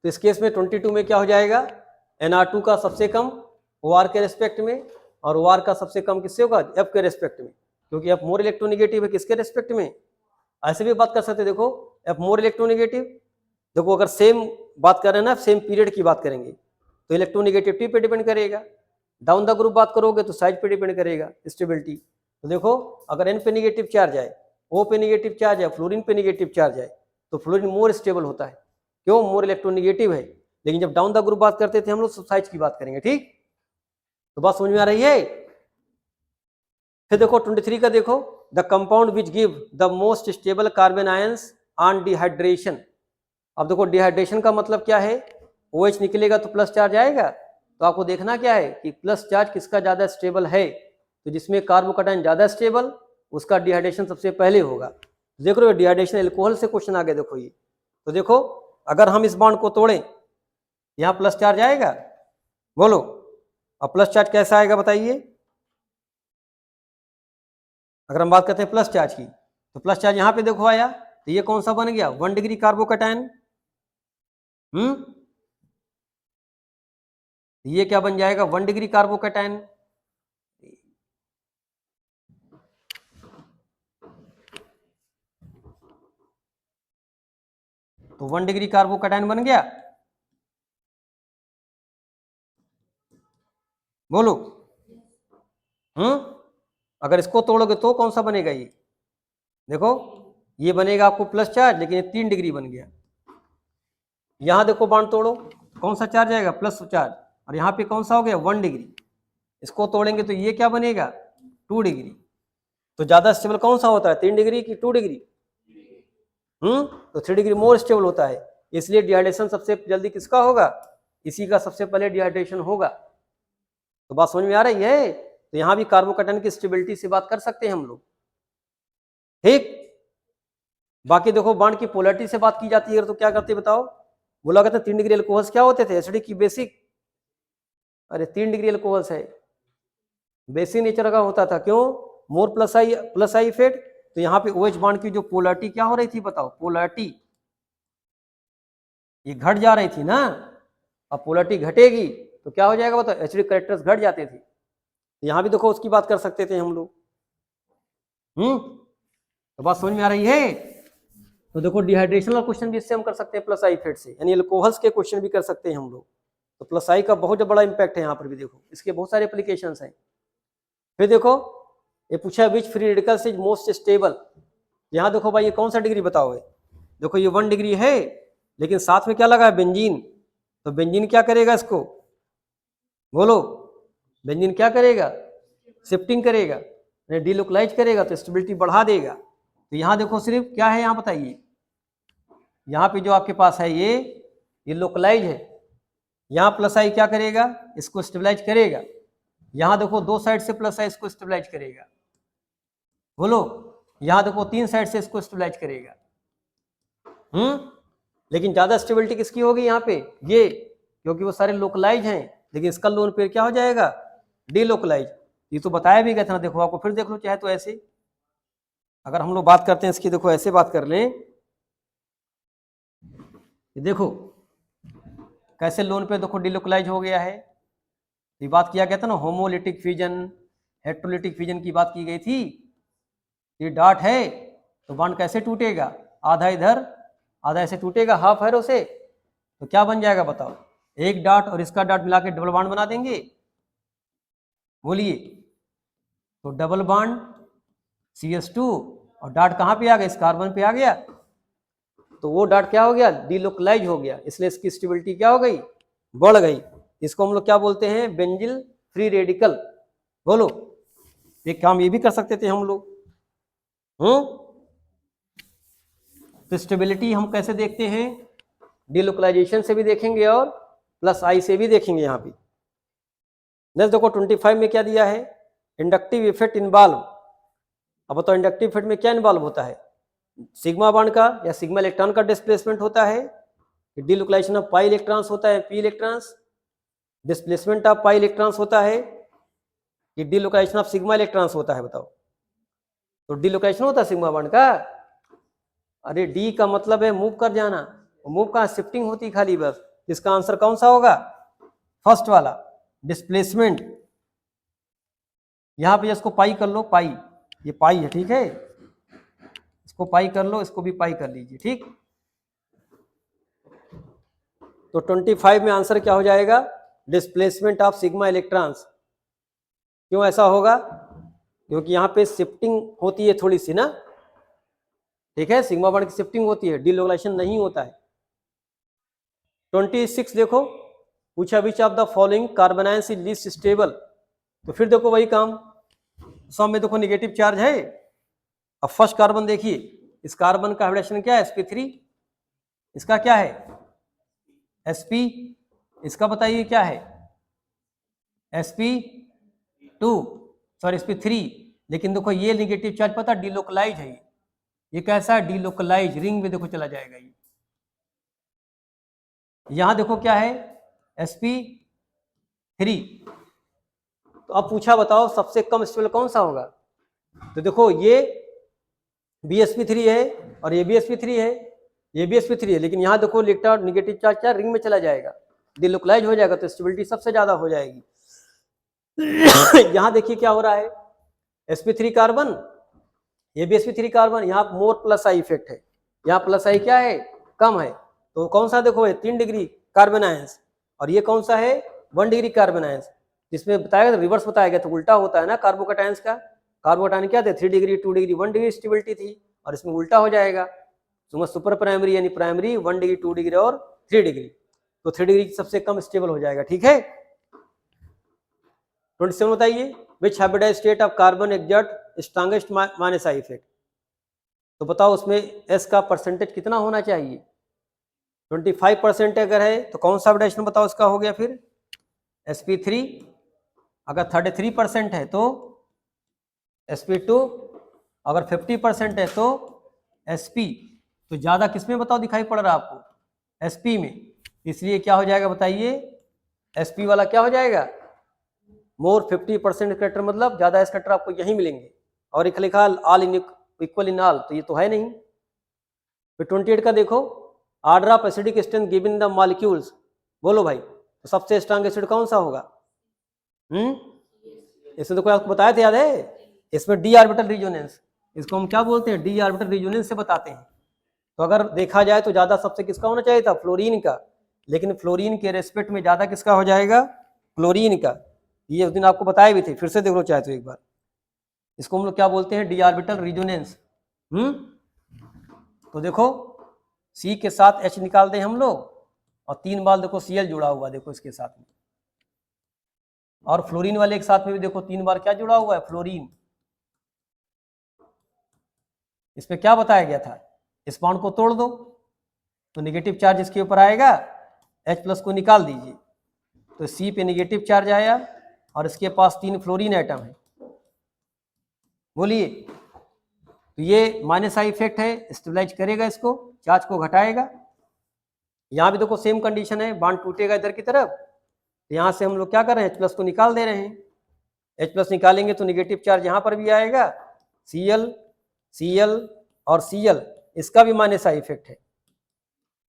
तो इस केस में 22 में क्या हो जाएगा, Nr2 का सबसे कम OR के रेस्पेक्ट में और OR का सबसे कम किससे होगा, F के रेस्पेक्ट में, क्योंकि F मोर इलेक्ट्रोनिगेटिव है किसके रेस्पेक्ट में। ऐसे भी बात कर सकते हैं, देखो F मोर इलेक्ट्रोनिगेटिव, देखो अगर सेम बात कर रहे हैं ना, सेम पीरियड की बात करेंगे तो इलेक्ट्रोनिगेटिविटी पे डिपेंड करेगा, डाउन द ग्रुप बात करोगे तो साइज पे डिपेंड करेगा स्टेबिलिटी। तो देखो अगर N पे निगेटिव चार्ज आए, O पे निगेटिव चार्ज है, फ्लोरीन पे निगेटिव चार्ज आए, तो फ्लोरीन मोर स्टेबल होता है, क्यों, मोर इलेक्ट्रोनिगेटिव है। लेकिन जब डाउन द ग्रुप बात करते थे हम लोग साइज की बात करेंगे, ठीक। तो बात समझ में आ रही है। फिर देखो 23 का देखो, the compound which give the most stable carbon ions on dehydration. अब देखो डिहाइड्रेशन का मतलब क्या है, OH निकलेगा तो प्लस चार्ज आएगा, तो आपको देखना क्या है कि प्लस चार्ज किसका ज्यादा स्टेबल है, तो जिसमें कार्बोकैटायन ज्यादा स्टेबल उसका डिहाइड्रेशन सबसे पहले होगा। देख रहे हो डिहाइड्रेशन एल्कोहल से क्वेश्चन आ गया, देखो ये। तो देखो अगर हम इस बॉन्ड को तोड़ें, यहाँ प्लस चार्ज आएगा, बोलो, और प्लस चार्ज कैसा आएगा बताइए। अगर हम बात करते हैं प्लस चार्ज की, तो प्लस चार्ज यहाँ पे देखो आया, तो ये कौन सा बन गया, 1 डिग्री कार्बोकैटायन। ये क्या बन जाएगा, 1 डिग्री कार्बोकैटायन। तो 1 डिग्री कार्बोकैटायन बन गया, बोलो। अगर इसको तोड़ोगे तो कौन सा बनेगा, ये देखो ये बनेगा आपको प्लस चार्ज, लेकिन ये 3 डिग्री बन गया। यहां देखो बॉन्ड तोड़ो, कौन सा चार्ज आएगा, प्लस चार्ज, और यहाँ पे कौन सा हो गया, 1 डिग्री। इसको तोड़ेंगे तो ये क्या बनेगा, 2 डिग्री। तो ज्यादा स्टेबल कौन सा होता है, 3 डिग्री की 2 डिग्री। तो 3 डिग्री मोर स्टेबल होता है, इसलिए डिहाइड्रेशन सबसे जल्दी किसका होगा, इसी का सबसे पहले डिहाइड्रेशन होगा। तो बात समझ में आ रही है। तो यहाँ भी कार्बोकैटायन की स्टेबिलिटी से बात कर सकते हैं हम लोग, ठीक। बाकी देखो बॉन्ड की पोलैरिटी से बात की जाती है तो क्या करते बताओ, बोला करते 3 डिग्री अल्कोहल्स क्या होते थे, एसिडिक की बेसिक। अरे 3 डिग्री अल्कोहल्स है, बेसिक नेचर का होता था, क्यों, मोर प्लस आई इफेक्ट। तो यहाँ पे OH बॉन्ड की जो पोलैरिटी क्या हो रही थी बताओ, पोलैरिटी ये घट जा रही थी ना। अब पोलैरिटी घटेगी तो क्या हो जाएगा बताओ, एसिडिक कैरेक्टर्स घट जाते थे। यहाँ भी देखो उसकी बात कर सकते थे हम लोग। तो बात समझ में आ रही है। तो देखो डिहाइड्रेशन का क्वेश्चन भी इससे हम कर सकते हैं प्लस आई इफेक्ट से, यानी अल्कोहल्स के क्वेश्चन भी कर सकते हैं हम लोग। तो प्लस आई का बहुत बड़ा इंपैक्ट है यहाँ पर भी, देखो इसके बहुत सारे एप्लीकेशंस हैं। फिर देखो ये पूछा which free radicals is most stable. यहाँ देखो भाई ये कौन सा डिग्री बताओ, देखो ये 1 डिग्री है, लेकिन साथ में क्या लगा है, बेंजीन। तो बेंजीन क्या करेगा इसको, बोलो, बेंजीन क्या करेगा, शिफ्टिंग करेगा, डीलोकलाइज करेगा, तो स्टेबिलिटी बढ़ा देगा। तो यहाँ देखो सिर्फ क्या है, यहाँ बताइए, यहाँ पे जो आपके पास है ये लोकलाइज है, यहाँ प्लस आई क्या करेगा, इसको स्टेबलाइज करेगा। यहाँ देखो 2 साइड से प्लस आई इसको स्टेबलाइज करेगा, बोलो। यहाँ देखो 3 साइड से इसको स्टेबलाइज करेगा। लेकिन ज्यादा स्टेबिलिटी किसकी होगी यहाँ पे, ये, क्योंकि वो सारे लोकलाइज हैं, लेकिन इसका लोन पे क्या हो जाएगा, डीलोकलाइज। ये तो बताया भी गया था ना, देखो आपको फिर देख लो चाहे तो ऐसे। अगर हम लोग बात करते हैं इसकी, देखो ऐसे बात कर लें, देखो कैसे लोन पे देखो डीलोकलाइज हो गया है। ये बात किया गया था ना, होमोलिटिक फ्यूजन, हेट्रोलिटिक फ्यूजन की बात की गई थी। ये डाट है तो बॉन्ड कैसे टूटेगा, आधा इधर आधा ऐसे टूटेगा, हाफ एरो से। तो क्या बन जाएगा बताओ, एक डाट और इसका डाट मिला के डबल बॉन्ड बना देंगे, बोलिए। तो डबल बॉन्ड CH2 और डाट कहाँ पे आ गया, इस कार्बन पे आ गया, तो वो डाट क्या हो गया, डीलोकलाइज हो गया, इसलिए इसकी स्टेबिलिटी क्या हो गई, बढ़ गई। इसको हम लोग क्या बोलते हैं, बेंजिल फ्री रेडिकल, बोलो। एक काम ये भी कर सकते थे हम लोग। तो स्टेबिलिटी हम कैसे देखते हैं, डीलोकलाइजेशन से भी देखेंगे और प्लस आई से भी देखेंगे। यहाँ पे नेक्स्ट देखो 25 में क्या दिया है, इंडक्टिव इफेक्ट इन्वॉल्व। अब बताओ इंडक्टिव इफेक्ट में क्या इन्वॉल्व होता है, सिग्मा बॉन्ड का या सिग्मा इलेक्ट्रॉन का डिस्प्लेसमेंट होता है, डीलोकलाइजेशन ऑफ पाई इलेक्ट्रॉन्स होता है, P electrons, displacement of pi electrons होता है, कि डीलोकलाइजेशन ऑफ सिग्मा इलेक्ट्रॉन्स होता है, बताओ। तो डीलोकलाइजेशन होता है सिग्मा बॉन्ड का। अरे डी का मतलब है मूव कर जाना, मूव का शिफ्टिंग होती खाली बस, इसका आंसर कौन सा होगा? फर्स्ट वाला, डिस्प्लेसमेंट। यहां पे इसको पाई कर लो, पाई, ये पाई है, ठीक है, इसको पाई कर लो, इसको भी पाई कर लीजिए, ठीक। तो 25 में आंसर क्या हो जाएगा? Displacement of sigma electrons. क्यों ऐसा होगा? क्योंकि यहाँ पे शिफ्टिंग होती है थोड़ी सी ना, ठीक है, सिग्मा बॉन्ड की शिफ्टिंग होती है, डिलोकेशन नहीं होता है। 26 देखो, पूछा which of the following carbon ions is least stable. तो फिर देखो वही काम, सब में देखो निगेटिव चार्ज है। अब फर्स्ट कार्बन देखिए, इस कार्बन का हाइब्रिडेशन क्या है? sp3, इसका क्या है? sp, इसका बताइए क्या है? sp2, sorry sp3। लेकिन देखो ये निगेटिव चार्ज पता डिलोकलाइज है, ये कैसा है? डिलोकलाइज, रिंग में देखो चला जाएगा ये। यहां देखो क्या है? sp3। तो अब पूछा बताओ सबसे कम स्टेबल कौन सा होगा? तो देखो ये bsp3 है और ये bsp3 है, ये bsp3 है, लेकिन यहाँ देखो इलेक्ट्रॉन निगेटिव चार्ज क्या रिंग में चला जाएगा, डिलोकलाइज हो जाएगा, तो स्टेबिलिटी सबसे ज्यादा हो जाएगी। यहाँ देखिए क्या हो रहा है, sp3 कार्बन, ये bsp3 कार्बन, यहाँ मोर प्लस आई इफेक्ट है, यहाँ प्लस आई क्या है? कम है। तो कौन सा देखो है? 3 डिग्री कार्बन आयंस, और ये कौन सा है? 1 डिग्री कार्बन आयंस। जिसमें बताया रिवर्स बताया गया, तो उल्टा होता है ना कार्बोकैटायंस का। कार्बोकैटायन क्या थे? 3 डिग्री, 2 डिग्री, 1 डिग्री स्टेबिलिटी थी, और इसमें उल्टा हो जाएगा। तो सुपर प्राइमरी यानी प्राइमरी 1 डिग्री, 2 डिग्री और 3 डिग्री, तो 3 डिग्री सबसे कम स्टेबल हो जाएगा, ठीक है। 27 बताइए, which hybridized state of carbon exert strongest minus I effect. तो बताओ उसमें एस का परसेंटेज कितना होना चाहिए? 25% अगर है तो कौन सा हाइब्रिडाइजेशन बताओ इसका हो गया फिर? sp3। अगर 33% है तो sp2, अगर 50% है तो sp। तो ज्यादा किसमें बताओ दिखाई पड़ रहा है आपको? sp में, इसलिए क्या हो जाएगा बताइए? sp वाला क्या हो जाएगा? मोर 50% स्कैटर, मतलब ज्यादा स्कैटर आपको यही मिलेंगे। और एक लिखा all in equal in all, तो ये तो है नहीं। फिर 28 का देखो, order of acidic strength given the molecules, बोलो भाई, तो सबसे स्ट्रांग एसिड कौन सा होगा? इसमें तो कोई आपको बताया था, याद है? इसमें डी ऑर्बिटल रिजोनेंस, इसको हम क्या बोलते हैं? डी ऑर्बिटल रिजोनेंस से बताते हैं। तो अगर देखा जाए तो ज्यादा सबसे किसका होना चाहिए था? फ्लोरीन का, लेकिन फ्लोरीन के रेस्पेक्ट में ज्यादा किसका हो जाएगा? क्लोरीन का। ये उस दिन आपको बताए भी थे, फिर से देख लो चाहे तो एक बार। इसको हम लोग क्या बोलते हैं? D orbital resonance. तो देखो सी के साथ एच निकाल दें हम लोग, और 3 बार देखो सीएल जुड़ा हुआ, देखो इसके साथ में, और फ्लोरीन वाले के साथ में भी देखो 3 बार क्या जुड़ा हुआ है? फ्लोरीन। इसमें क्या बताया गया था? इस बॉन्ड को तोड़ दो तो नेगेटिव चार्ज इसके ऊपर आएगा, H प्लस को निकाल दीजिए, तो सी पे नेगेटिव चार्ज आया, और इसके पास 3 फ्लोरीन आइटम है। बोलिए, तो ये माइनस आई इफेक्ट है, स्टेबलाइज करेगा इसको, चार्ज को घटाएगा। यहाँ भी देखो सेम कंडीशन है, बॉन्ड टूटेगा इधर की तरफ, तो यहाँ से हम लोग क्या कर रहे हैं? H प्लस को निकाल दे रहे हैं। H प्लस निकालेंगे तो नेगेटिव चार्ज यहाँ पर भी आएगा, Cl, Cl और Cl, इसका भी माइनस आई इफेक्ट है,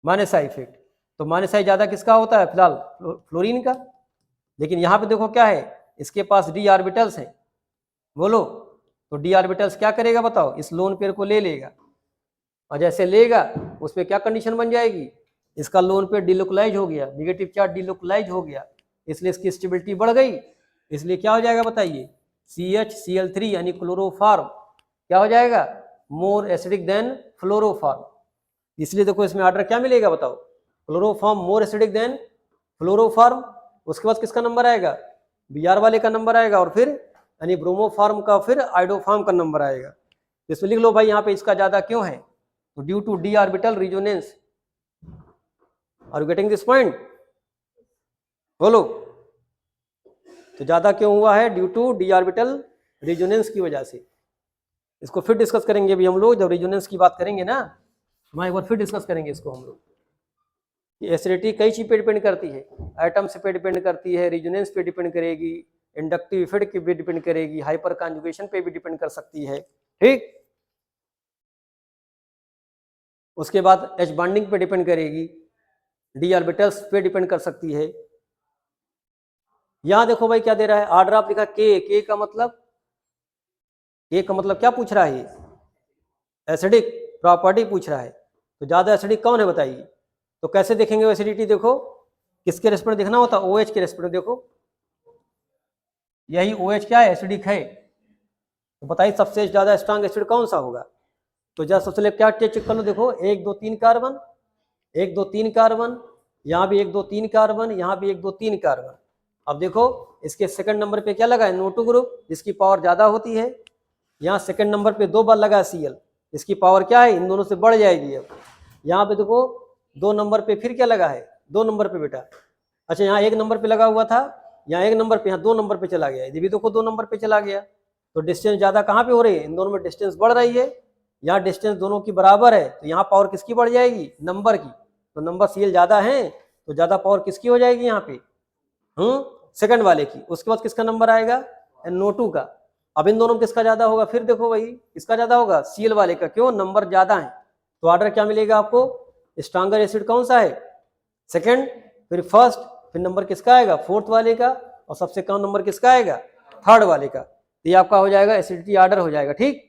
माइनस आई इफेक्ट। तो माइनस आई ज्यादा किसका होता है? फिलहाल फ्लोरीन का। लेकिन यहाँ पे देखो क्या है, इसके पास डी ऑर्बिटल्स हैं, बोलो, तो डी ऑर्बिटल्स क्या करेगा बताओ? इस लोन पेयर को ले लेगा, और जैसे लेगा उस पर क्या कंडीशन बन जाएगी? इसका लोन पेयर डिलोकलाइज हो गया, निगेटिव चार्ज डिलोकलाइज हो गया, इसलिए इसकी स्टेबिलिटी बढ़ गई, इसलिए क्या हो जाएगा बताइए? CHCl3 यानी क्लोरोफॉर्म क्या हो जाएगा? More acidic than fluoroform. इसलिए देखो इसमें ऑर्डर क्या मिलेगा बताओ? Chloroform more acidic than fluoroform. उसके बाद किसका नंबर आएगा? Br वाले का नंबर आएगा, और फिर यानी ब्रोमोफॉर्म का, फिर आइडोफॉर्म का नंबर आएगा। इसमें लिख लो भाई यहाँ पे इसका ज्यादा क्यों है? तो due to d orbital resonance. Are you getting this point? बोलो, तो ज्यादा क्यों हुआ है? Due to d orbital resonance की वजह से। इसको फिर डिस्कस करेंगे अभी हम लोग, जब रिजोनेंस की बात करेंगे ना, हम एक बार फिर डिस्कस करेंगे इसको हम लोग। एसिडिटी कई चीज पे डिपेंड करती है, एटम्स पे डिपेंड करती है, रिजोनेंस पे डिपेंड करेगी, इंडक्टिव इफेक्ट पे डिपेंड करेगी, हाइपर कॉन्जुगेशन पे भी डिपेंड कर सकती है, ठीक। उसके बाद एच बॉन्डिंग पे डिपेंड करेगी, डी ऑर्बिटल्स पे डिपेंड कर सकती है। यहां देखो भाई क्या दे रहा है, आर्डर ऑफ लिखा के का मतलब, के का मतलब क्या पूछ रहा है, एसिडिक प्रॉपर्टी पूछ रहा है। तो ज्यादा एसिडिक कौन है बताइए। तो कैसे देखेंगे एसिडिटी, देखो किसके रेस्पेक्ट देखना होता है, OH के रेस्पेक्ट। देखो यही OH क्या है, एसिडिक है। तो बताइए सबसे ज्यादा स्ट्रांग एसिड कौन सा होगा। तो जरा सबसे पहले क्या चेक कर लो, देखो 1 2 3 कार्बन, 1 2 3 कार्बन, यहाँ भी 1 2 3 कार्बन, यहाँ भी 1 2 3 कार्बन। अब देखो इसके सेकंड नंबर पे क्या लगा है, NO2 ग्रुप, जिसकी पावर ज्यादा होती है। यहाँ सेकंड नंबर पे 2 बार लगा Cl, इसकी पावर क्या है, इन दोनों से बढ़ जाएगी। अब यहाँ पे देखो 2 नंबर पे फिर क्या लगा है, 2 नंबर पे बेटा, अच्छा यहाँ 1 नंबर पे लगा हुआ था, यहाँ 1 नंबर पे, यहाँ 2 नंबर पे चला गया, ये भी देखो 2 नंबर पे चला गया। तो डिस्टेंस ज्यादा कहाँ पे हो रही है, इन दोनों में डिस्टेंस बढ़ रही है। यहाँ डिस्टेंस दोनों की बराबर है, तो यहाँ पावर किसकी बढ़ जाएगी, नंबर की। तो नंबर Cl ज्यादा है तो ज्यादा पावर किसकी हो जाएगी यहाँ पे, सेकंड वाले की। उसके बाद किसका नंबर आएगा, NO2 का। अब इन दोनों में किसका ज्यादा होगा, फिर देखो भाई किसका ज्यादा होगा, Cl वाले का, क्यों, नंबर ज्यादा है। तो ऑर्डर क्या मिलेगा आपको, स्ट्रांगर एसिड कौन सा है, सेकंड, फिर फर्स्ट, फिर नंबर किसका आएगा, फोर्थ वाले का, और सबसे कम नंबर किसका आएगा, थर्ड वाले का। तो ये आपका हो जाएगा एसिडिटी ऑर्डर हो जाएगा, ठीक।